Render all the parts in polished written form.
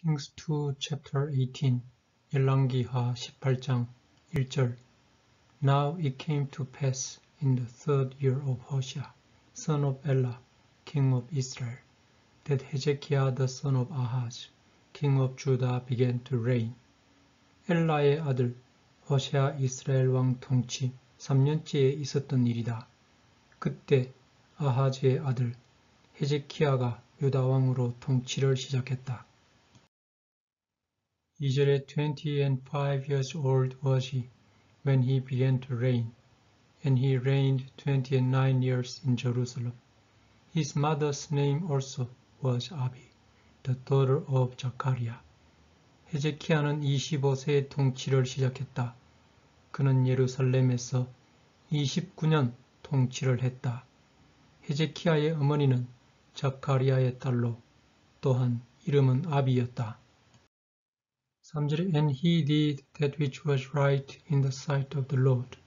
Kings 2 chapter 18 열왕기하 18장 1절 Now it came to pass in the third year of Hoshea, son of Elah, king of Israel, that Hezekiah the son of Ahaz, king of Judah began to reign. 엘라의 아들 호세아 이스라엘 왕 통치 3년째에 있었던 일이다. 그때 아하즈의 아들 헤zekiah가 유다 왕으로 통치를 시작했다. 2절에 25 years old was he when he began to reign, and he reigned 29 years in Jerusalem. His mother's name also was Abi, the daughter of Zachariah. 헤zekiah는 25세에 통치를 시작했다. 그는 예루살렘에서 29년 통치를 했다. 헤zekiah의 어머니는 자카리아의 딸로 또한 이름은 아비였다. 3절에 And he did that which was right in the sight of the Lord,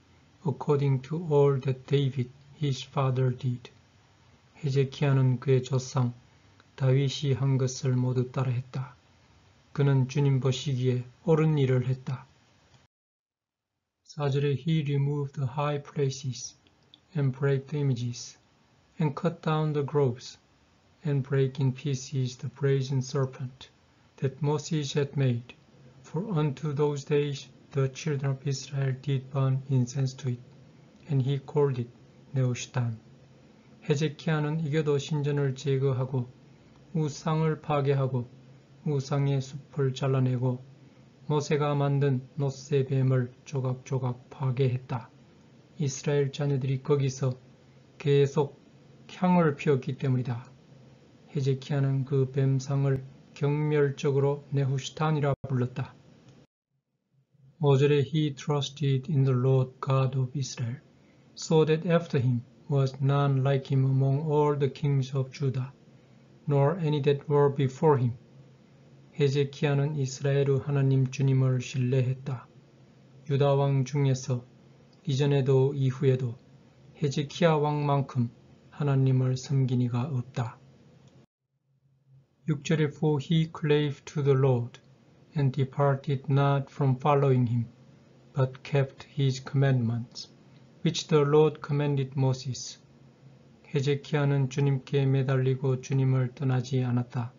according to all that David his father did. 헤zekiah는 그의 조상 다윗이 한 것을 모두 따라했다. 그는 주님 보시기에 옳은 일을 했다. 4절에 He removed the high places and brake the images and cut down the groves and brake in pieces the brazen serpent that Moses had made. For unto those days the children of Israel did burn incense to it, and he called it 네후시탄. 헤zekiah는 이겨도 신전을 제거하고 우상을 파괴하고 우상의 숲을 잘라내고 모세가 만든 놋새뱀을 조각조각 파괴했다. 이스라엘 자녀들이 거기서 계속 향을 피웠기 때문이다. 헤zekiah는 그 뱀상을 경멸적으로 네후시탄이라 불렀다. 5절에 He trusted in the Lord God of Israel, so that after him was none like him among all the kings of Judah, nor any that were before him. 헤zekiah는 이스라엘의 하나님 주님을 신뢰했다. 유다 왕 중에서 이전에도 이후에도 헤zekiah 왕만큼 하나님을 섬긴 이가 없다. 6절에 For he clave to the Lord, and departed not from following him, but kept his commandments, which the Lord commanded Moses. 헤zekiah는 주님께 매달리고 주님을 떠나지 않았다.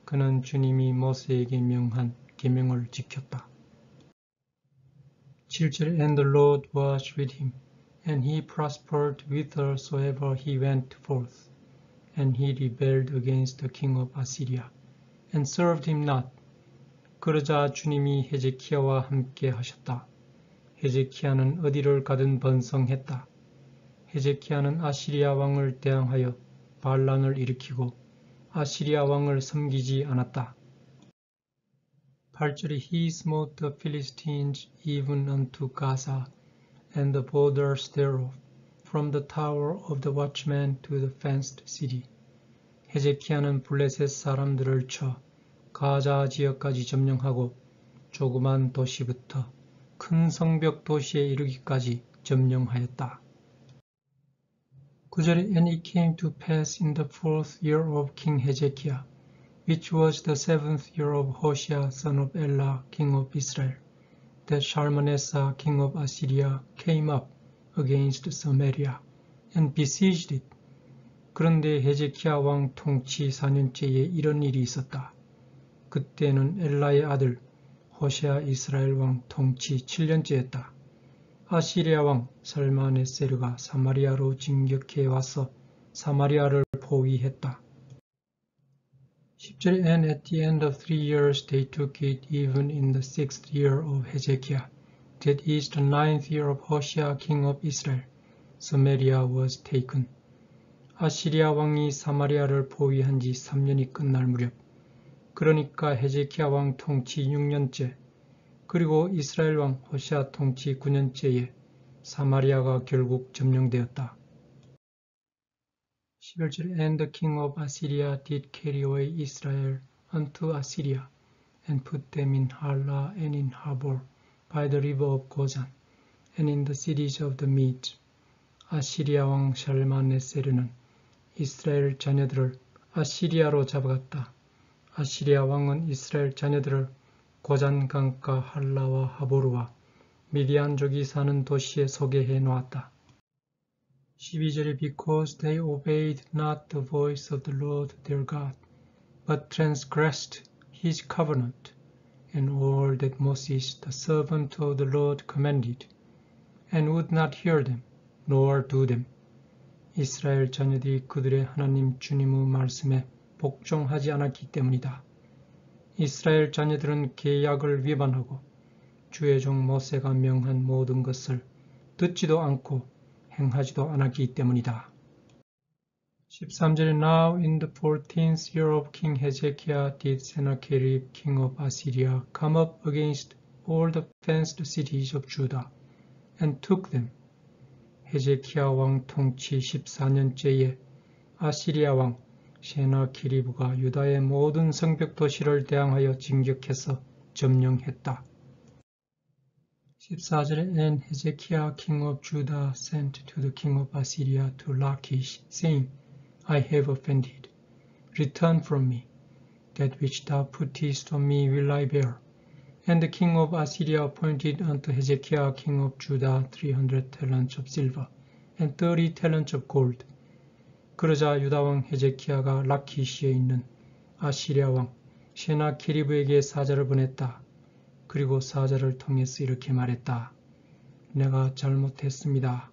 그는 주님이 모세에게 명한 계명을 지켰다. 7절 And the Lord was with him, and he prospered whithersoever he went forth. And he rebelled against the king of Assyria, and served him not. 그러자 주님이 헤zekiah와 함께 하셨다. 헤zekiah는 어디를 가든 번성했다. 헤zekiah는 아시리아 왕을 대항하여 반란을 일으키고 아시리아 왕을 섬기지 않았다. 8절에 He smote the Philistines even unto Gaza, and the borders thereof, from the tower of the watchman to the fenced city. 헤zekiah는 블레셋 사람들을 쳐 가자 지역까지 점령하고 조그만 도시부터 큰 성벽 도시에 이르기까지 점령하였다. 9절에 And it came to pass in the fourth year of King Hezekiah, which was the seventh year of Hoshea son of Elah king of Israel, that Shalmaneser king of Assyria came up against Samaria and besieged it. 그런데 헤zekiah 왕 통치 4년째에 이런 일이 있었다. 그때는 엘라의 아들 호세아 이스라엘 왕 통치 7년째였다. 아시리아 왕 살마네세르가 사마리아로 진격해 와서 사마리아를 포위했다. 10절에 And at the end of 3 years they took it even in the 6th year of Hezekiah, that is the 9th year of Hoshea king of Israel. Samaria was taken. 아시리아 왕이 사마리아를 포위한 지 3년이 끝날 무렵 그러니까 헤zekiah 왕 통치 6년째 그리고 이스라엘 왕 호세아 통치 9년째에 사마리아가 결국 점령되었다. 11절에 And the king of Assyria did carry away Israel unto Assyria, and put them in Hala and in Habor by the river of Gozan, and in the cities of the Medes. 아시리아 왕 샬마네세르는 이스라엘 자녀들을 아시리아로 잡아갔다. 아시리아 왕은 이스라엘 자녀들을 고잔 강가 할라와 하보르와 미디안족이 사는 도시에 소개해 놓았다. 12절에 Because they obeyed not the voice of the Lord their God, but transgressed his covenant, and all that Moses the servant of the Lord commanded, and would not hear them, nor do them. 이스라엘 자녀들이 그들의 하나님 주님의 말씀에 복종하지 않았기 때문이다. 이스라엘 자녀들은 계약을 위반하고 주의 종 모세가 명한 모든 것을 듣지도 않고 행하지도 않았기 때문이다. 13절에 Now in the 14th year of King Hezekiah did Sennacherib king of Assyria come up against all the fenced cities of Judah and took them. 헤제키야 왕 통치 14년째에 아시리아 왕 세나케리브가 유다의 모든 성벽 도시를 대항하여 진격해서 점령했다. 14절에 And Hezekiah king of Judah sent to the king of Assyria to Lachish, saying, I have offended. Return from me. That which thou puttest on me will I bear. And the king of Assyria appointed unto Hezekiah king of Judah 300 talents of silver and 30 talents of gold. 그러자 유다 왕 헤제키야가 라키시에 있는 아시리아 왕 세나케리브에게 사자를 보냈다. 그리고 사자를 통해서 이렇게 말했다. 내가 잘못했습니다.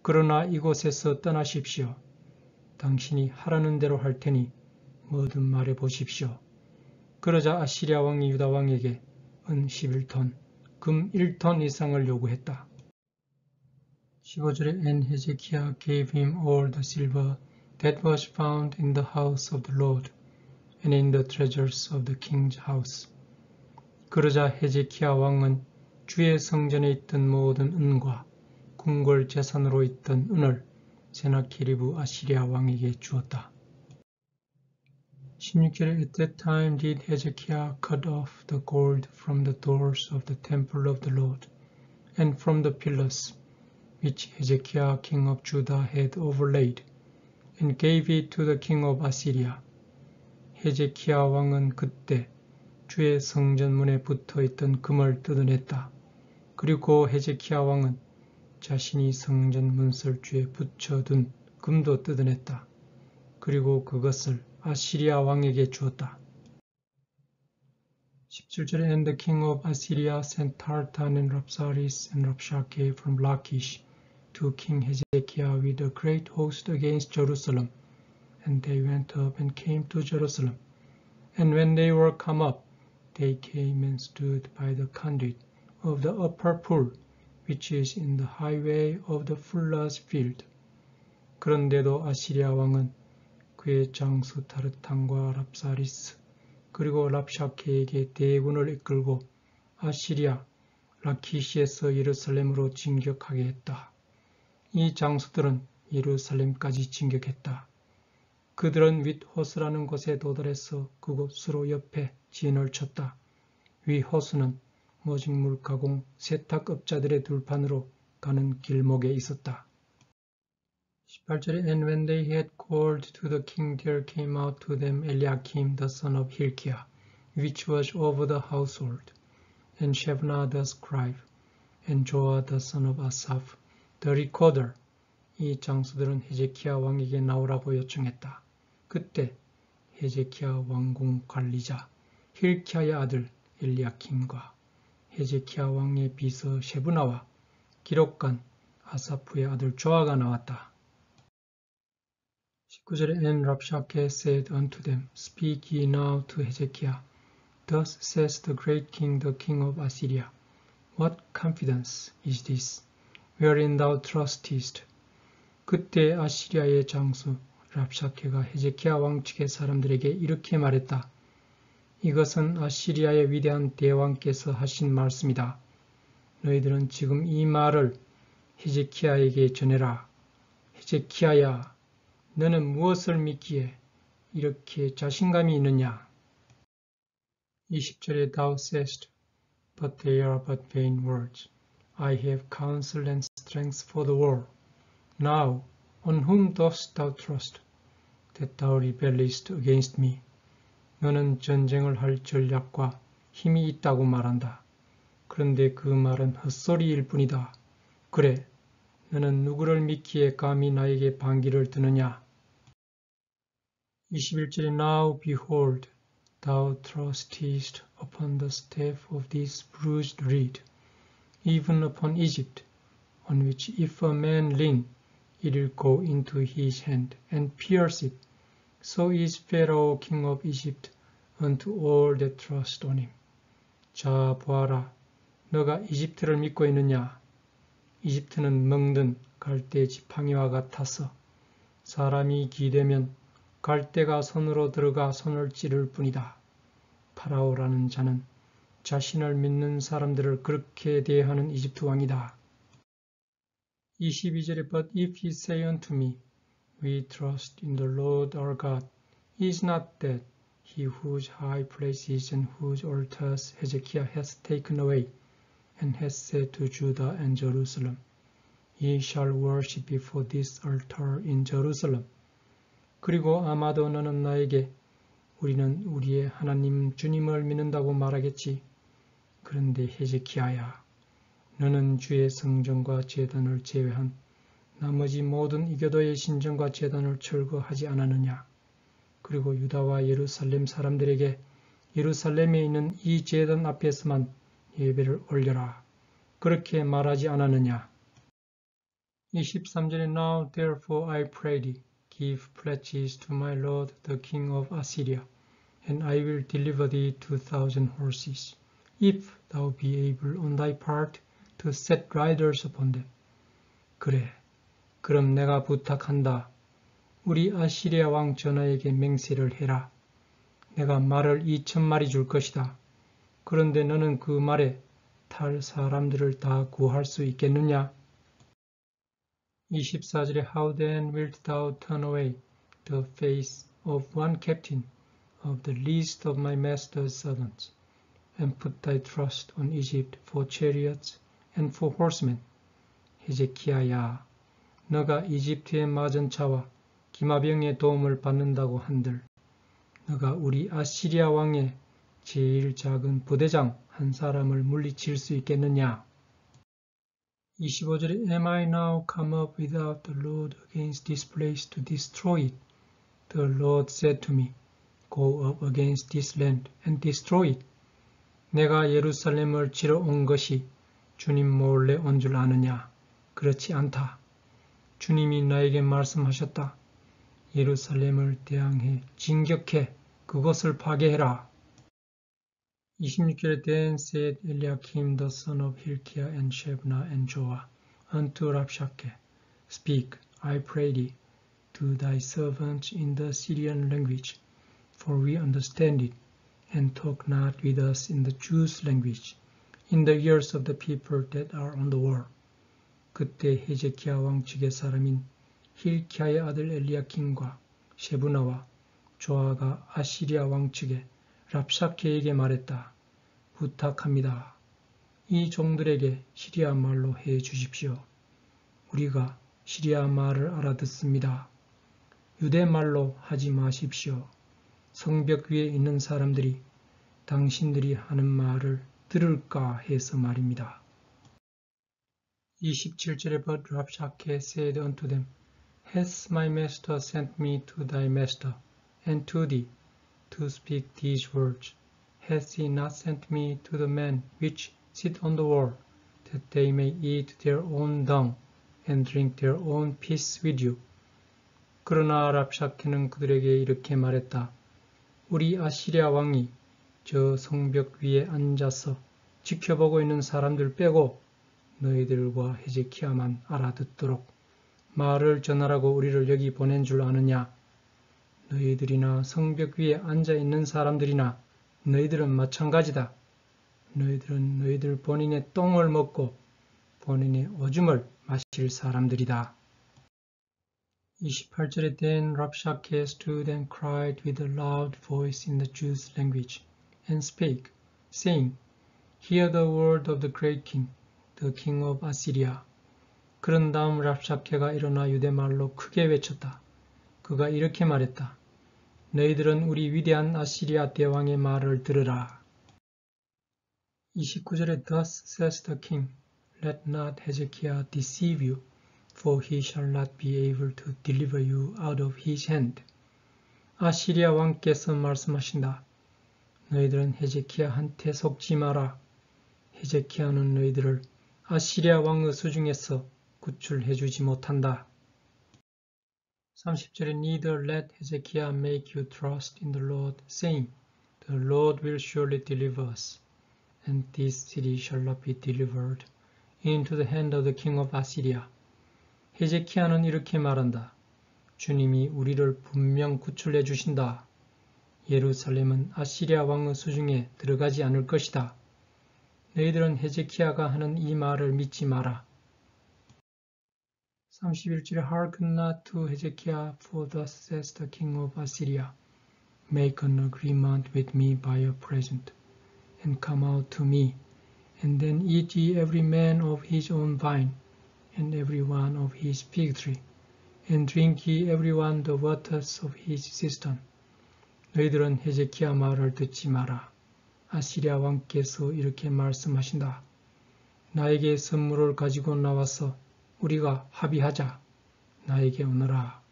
그러나 이곳에서 떠나십시오. 당신이 하라는 대로 할 테니 뭐든 말해 보십시오. 그러자 아시리아 왕이 유다 왕에게 은 11톤, 금 1톤 이상을 요구했다. 15절에 And Hezekiah gave him all the silver that was found in the house of the Lord and in the treasures of the king's house. 그러자 헤제키야 왕은 주의 성전에 있던 모든 은과 궁궐 재산으로 있던 은을 세나케리브 아시리아 왕에게 주었다. 16절에 At that time did Hezekiah cut off the gold from the doors of the temple of the Lord and from the pillars which Hezekiah king of Judah had overlaid and gave it to the king of Assyria. 헤제키야 왕은 그때 주의 성전문에 붙어있던 금을 뜯어냈다. 그리고 헤제키야 왕은 자신이 성전 문설주에 붙여둔 금도 뜯어냈다. 그리고 그것을 아시리아 왕에게 주었다. 17절에 And the king of Assyria sent Tartan and Rapsaris and Rapshakeh from Lachish to King Hezekiah with a great host against Jerusalem. And they went up and came to Jerusalem. And when they were come up, they came and stood by the conduit of the upper pool, which is in the highway of the fuller's field. 그런데도 아시리아 왕은 그의 장수 타르탄과 랍사리스 그리고 랍샤케에게 대군을 이끌고 아시리아 라키시에서 예루살렘으로 진격하게 했다. 이 장수들은 예루살렘까지 진격했다. 그들은 윗호수라는 곳에 도달해서 그곳으로 옆에 진을 쳤다. 윗호수는 모직물 가공 세탁업자들의 들판으로 가는 길목에 있었다. 18절에 And when they had called to the king, there came out to them Eliakim the son of Hilkiah, which was over the household, and Shebna the scribe, and Joah the son of Asaph, the recorder. 이 장수들은 헤제키야 왕에게 나오라고 요청했다. 그때 헤제키야 왕궁 관리자 힐키야의 아들 엘리야킴과 헤제키야 왕의 비서 셰브나와 기록관 아사프의 아들 조아가 나왔다. 19절에 And Rabshakeh said unto them, Speak ye now to Hezekiah. Thus says the great king, the king of Assyria. What confidence is this, wherein thou trustest? 그때 아시리아의 장수 랍샤케가 헤제키야 왕 측의 사람들에게 이렇게 말했다. 이것은 아시리아의 위대한 대왕께서 하신 말씀이다. 너희들은 지금 이 말을 헤제키야에게 전해라. 헤제키야야, 너는 무엇을 믿기에 이렇게 자신감이 있느냐? 20절에 Thou sayest, but they are but vain words. I have counsel and strength for the war. Now, on whom dost thou trust, that thou rebellest against me? 너는 전쟁을 할 전략과 힘이 있다고 말한다. 그런데 그 말은 헛소리일 뿐이다. 그래, 너는 누구를 믿기에 감히 나에게 반기를 드느냐? 21절에 Now behold, thou trustest upon the staff of this bruised reed, even upon Egypt, on which if a man lean, it will go into his hand and pierce it. So is Pharaoh king of Egypt unto all that trust on him. 자, 보아라. 너가 이집트를 믿고 있느냐? 이집트는 멍든 갈대 지팡이와 같아서 사람이 기대면 갈대가 손으로 들어가 손을 찌를 뿐이다. 파라오라는 자는 자신을 믿는 사람들을 그렇게 대하는 이집트 왕이다. 22절에 But if he say unto me, We trust in the Lord our God, is not that he whose high places and whose altars Hezekiah hath taken away, and hath said to Judah and Jerusalem, Ye shall worship before this altar in Jerusalem. 그리고 아마도 너는 나에게 우리는 우리의 하나님 주님을 믿는다고 말하겠지. 그런데 헤zeki야야, 너는 주의 성전과 제단을 제외한 나머지 모든 이교도의 신전과 제단을 철거하지 않았느냐. 그리고 유다와 예루살렘 사람들에게 예루살렘에 있는 이 제단 앞에서만 예배를 올려라. 그렇게 말하지 않았느냐. 23절에 Now therefore I pray thee, give pledges to my lord the king of Assyria, and I will deliver thee 2,000 horses, if thou be able on thy part to set riders upon them. 그래, 그럼 내가 부탁한다. 우리 아시리아 왕 전하에게 맹세를 해라. 내가 말을 2,000마리 줄 것이다. 그런데 너는 그 말에 탈 사람들을 다 구할 수 있겠느냐? 24절에 How then wilt thou turn away the face of one captain of the least of my master's servants, and put thy trust on Egypt for chariots and for horsemen? 헤zeki야야, 너가 이집트의 마전차와 기마병의 도움을 받는다고 한들 너가 우리 아시리아 왕의 제일 작은 부대장 한 사람을 물리칠 수 있겠느냐? 25절에 Am I now come up without the Lord against this place to destroy it? The Lord said to me, Go up against this land and destroy it. 내가 예루살렘을 치러 온 것이 주님 몰래 온 줄 아느냐? 그렇지 않다. 주님이 나에게 말씀하셨다. 예루살렘을 대항해 진격해 그것을 파괴해라. 26절에 Then said Eliakim the son of Hilkiah and Shebna and Joah unto Rabshakeh, Speak, I pray thee, to thy servants in the Syrian language, for we understand it, and talk not with us in the Jews' language, in the ears of the people that are on the wall. 그때 헤zeki야 왕 측의 사람인 힐키야의 아들 엘리야킴과 셰브나와 조아가 아시리아 왕 측의 랍샤케에게 말했다. 부탁합니다. 이 종들에게 시리아 말로 해 주십시오. 우리가 시리아 말을 알아듣습니다. 유대 말로 하지 마십시오. 성벽 위에 있는 사람들이 당신들이 하는 말을 들을까 해서 말입니다. 27절에 But Rabshakeh said unto them, Hath my master sent me to thy master, and to thee, to speak these words? Hath he not sent me to the men which sit on the wall, that they may eat their own dung, and drink their own piss with you? 그러나 랍샤케는 그들에게 이렇게 말했다. 우리 아시리아 왕이 저 성벽 위에 앉아서 지켜보고 있는 사람들 빼고 너희들과 헤zeki야만 알아듣도록 말을 전하라고 우리를 여기 보낸 줄 아느냐? 너희들이나 성벽 위에 앉아있는 사람들이나 너희들은 마찬가지다. 너희들은 너희들 본인의 똥을 먹고 본인의 오줌을 마실 사람들이다. 28절에 Then Rabshakeh stood and cried with a loud voice in the Jews' language, and spake, saying, Hear the word of the great king, the king of Assyria. 그런 다음 랍샤케가 일어나 유대말로 크게 외쳤다. 그가 이렇게 말했다. 너희들은 우리 위대한 아시리아 대왕의 말을 들으라. 29절에 Thus says the king, Let not Hezekiah deceive you, for he shall not be able to deliver you out of his hand. 아시리아 왕께서 말씀하신다. 너희들은 헤제키야한테 속지 마라. 헤제키야는 너희들을 아시리아 왕의 수중에서 구출해 주지 못한다. 30절에 Neither let Hezekiah make you trust in the Lord, saying, The Lord will surely deliver us, and this city shall not be delivered into the hand of the king of Assyria. 헤제키야는 이렇게 말한다. 주님이 우리를 분명 구출해 주신다. 예루살렘은 아시리아 왕의 수중에 들어가지 않을 것이다. 너희들은 헤제키야가 하는 이 말을 믿지 마라. 31절에 Hearken not to Hezekiah, for thus says the king of Assyria, Make an agreement with me by a present, and come out to me, and then eat ye every man of his own vine, and every one of his fig tree, and drink ye every one the waters of his cistern. 너희들은 헤제키야 말을 듣지 마라. 아시리아 왕께서 이렇게 말씀하신다. 나에게 선물을 가지고 나와서 우리가 합의하자. 나에게 오너라.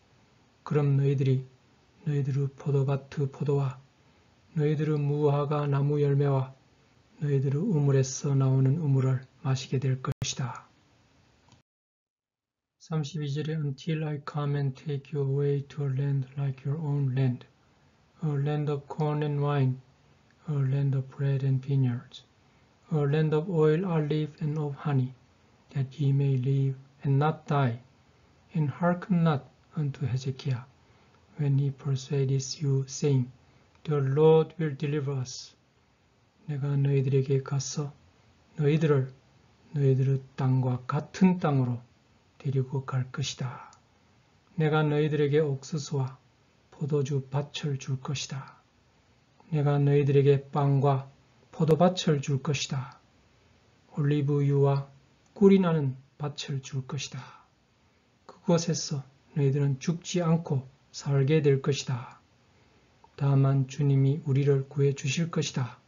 그럼 너희들의 포도밭의 포도와 너희들의 무화과 나무 열매와 너희들의 우물에서 나오는 우물을 마시게 될 것이다. 32절에 Until I come and take you away to a land like your own land, a land of corn and wine, a land of bread and vineyards, a land of oil, olive, and of honey, that ye may live and not die, and hearken not unto Hezekiah, when he persuadeth you, saying, The Lord will deliver us. 내가 너희들에게 가서 너희들의 땅과 같은 땅으로 데리고 갈 것이다. 내가 너희들에게 옥수수와 포도주 밭을 줄 것이다. 내가 너희들에게 빵과 포도밭을 줄 것이다. 올리브유와 꿀이 나는 밭을 줄 것이다. 그곳에서 너희들은 죽지 않고 살게 될 것이다. 다만 주님이 우리를 구해 주실 것이다.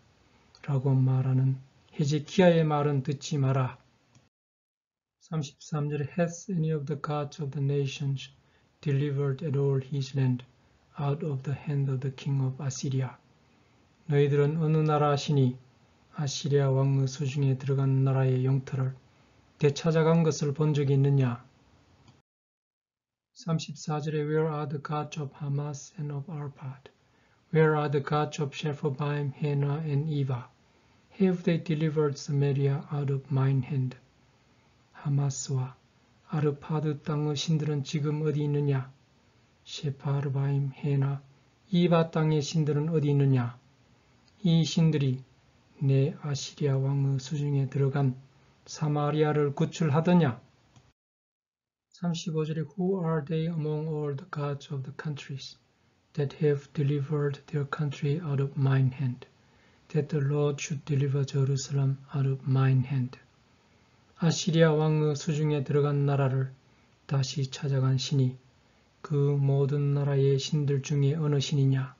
라고 말하는 헤제키야의 말은 듣지 마라. 33절에 Hath any of the gods of the nations delivered at all his land out of the hand of the king of Assyria? 너희들은 어느 나라 신이 아시리아 왕의 수중에 들어간 나라의 영토를 되찾아간 것을 본 적이 있느냐? 34절에 Where are the gods of Hamas and of Arpad? Where are the gods of Sepharvaim, Hena, and Eva? Have they delivered Samaria out of mine hand? 하마스와 아르파드 땅의 신들은 지금 어디 있느냐? 셰파르바임, 헤나, 이바 땅의 신들은 어디 있느냐? 이 신들이 내 아시리아 왕의 수중에 들어간 사마리아를 구출하더냐? 35절에 Who are they among all the gods of the countries that have delivered their country out of mine hand, that the Lord should deliver Jerusalem out of mine hand? 아시리아 왕의 수중에 들어간 나라를 다시 찾아간 신이 그 모든 나라의 신들 중에 어느 신이냐?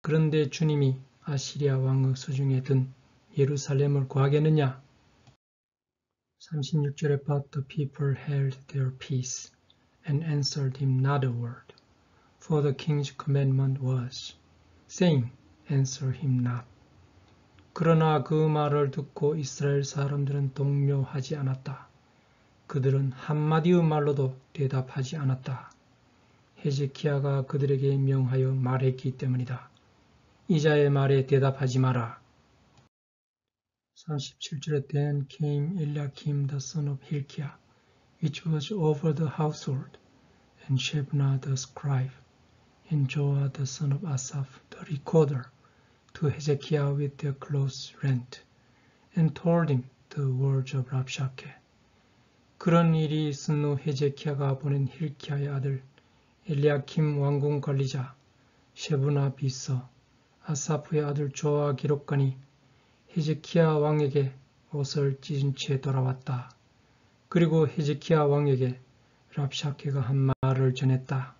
그런데 주님이 아시리아 왕의 수중에 든 예루살렘을 구하겠느냐? 36절에 But the people held their peace and answered him not a word. For the king's commandment was, saying, Answer him not. 그러나 그 말을 듣고 이스라엘 사람들은 동요하지 않았다. 그들은 한마디의 말로도 대답하지 않았다. 헤제키야가 그들에게 명하여 말했기 때문이다. 이자의 말에 대답하지 마라. 37절에 Then came Eliakim the son of Hilkiah, which was over the household, and Shebna the scribe, and Joah the son of Asaph the recorder, to Hezekiah with their clothes rent, and told him the words of Rabshakeh. 그런 일이 있은 후 헤제키야가 보낸 힐키야의 아들 엘리야킴 왕궁 관리자, 셰브나 비서, 아사프의 아들 조아 기록관이 헤제키야 왕에게 옷을 찢은 채 돌아왔다. 그리고 헤제키야 왕에게 랍샤케가 한 말을 전했다.